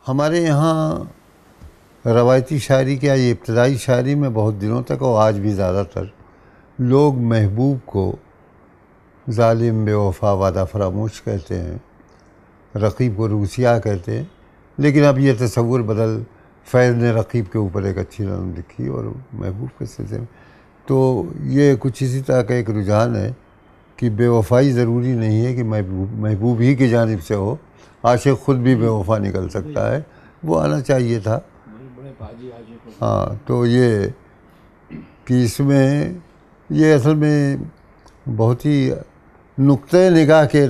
ہمارے یہاں روایتی شاعری کیا یہ ابتدائی شاعری میں بہت دنوں تک اور آج بھی زیادہ تر لوگ محبوب کو ظالم، بے وفا، وعدہ فراموش کہتے ہیں، رقیب کو روسیہ کہتے ہیں. لیکن اب یہ تصور بدل، فیض نے رقیب کے اوپر ایک اچھی نظم لکھی اور محبوب کے سلسلے میں تو یہ کچھ اسی طرح کا ایک رجحان ہے کہ بے وفائی ضروری نہیں ہے کہ محبوب ہی کی جانب سے ہو، عاشق خود بھی بے وفا نکل سکتا ہے، وہ آنا چاہیے تھا. ہاں تو یہ کہ اس میں یہ اصل میں بہت ہی نقطۂ نگاہ کے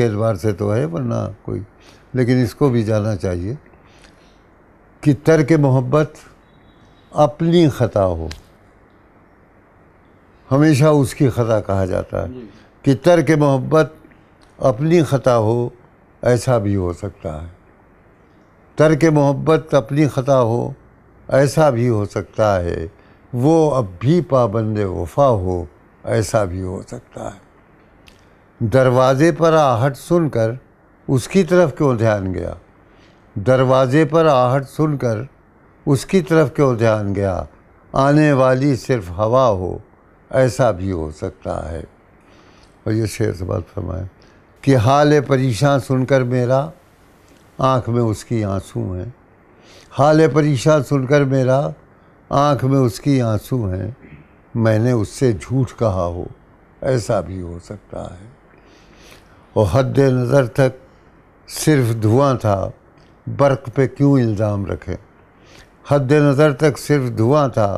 اعتبار سے تو ہے، ورنہ کوئی، لیکن اس کو بھی جاننا چاہیے کہ ترک محبت اپنی خطا ہو، ہمیشہ اس کی خطا کہا جاتا ہے کہ ترک محبت اپنی خطا ہو، ایسا بھی ہو سکتا ہے. ترک محبت اپنی خطا ہو، ایسا بھی ہو سکتا ہے، وہ اب بھی پابند وفا ہو، ایسا بھی ہو سکتا ہے. دروازے پر آہٹ سن کر اس کی طرف کیوں دھیان گیا، دروازے پر آہٹ سن کر اس کی طرف کیوں دھیان گیا، آنے والی صرف ہوا ہو، ایسا بھی ہو سکتا ہے. اور یہ شعر سے بات فرمایا کہ حال پریشاں سن کر میرا آنکھ میں اس کی آنسو ہیں، حال پریشاں سن کر میرا آنکھ میں اس کی آنسو ہیں، میں نے اس سے جھوٹ کہا ہو، ایسا بھی ہو سکتا ہے. اور حد نظر تک صرف دھواں تھا، برق پہ کیوں الزام رکھیں، حد نظر تک صرف دھواں تھا،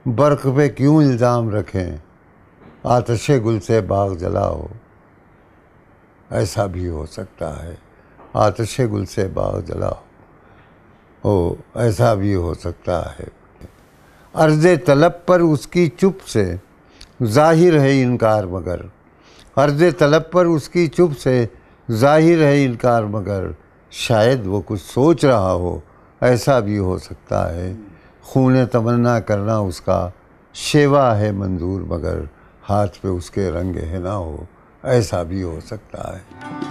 برق پہ کیوں الزام رکھیں، آتش گل سے باغ جلا ہو، ایسا بھی ہو سکتا ہے. آتش گل سے باغ جلا ہو، ایسا بھی ہو سکتا ہے. عرض طلب پر اس کی چپ سے ظاہر ہے انکار مگر، عرض طلب پر اس کی چپ سے ظاہر ہے انکار مگر، شاید وہ کچھ سوچ رہا ہو، ایسا بھی ہو سکتا ہے. خون تمنا کرنا اس کا شیوا ہے منظور مگر، ہاتھ پہ اس کے رنگ حنا ہو، ایسا بھی ہو سکتا ہے.